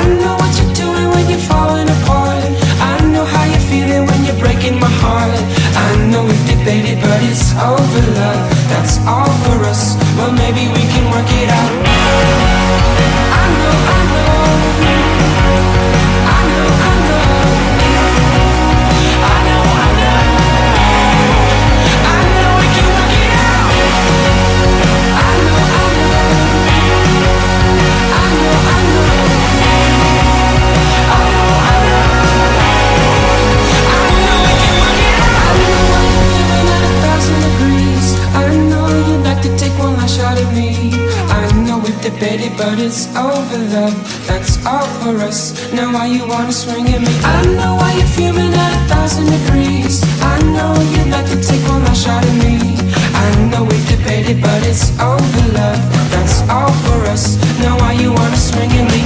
know what you're doing when you're falling apart. I know how you're feeling when you're breaking my heart. I know we've debated, but it's over, love. That's all for us. Well, maybe we can work it out. I know, I know, I know, I know, I know, I know, I know we can work it out. I know, I know, I know, I know, I know, I know, I know we can work it out. I know why you're feeling at 1,000 degrees. I know you'd like to take one last shot at me. I know we've debated, but it's over, love. That's all for us. Now why you wanna swing at me? I know why you're fuming at 1,000 degrees. I know you'd like to take one last shot at me. I know we've debated, but it's over, love. That's all for us. Now why you wanna swing at me?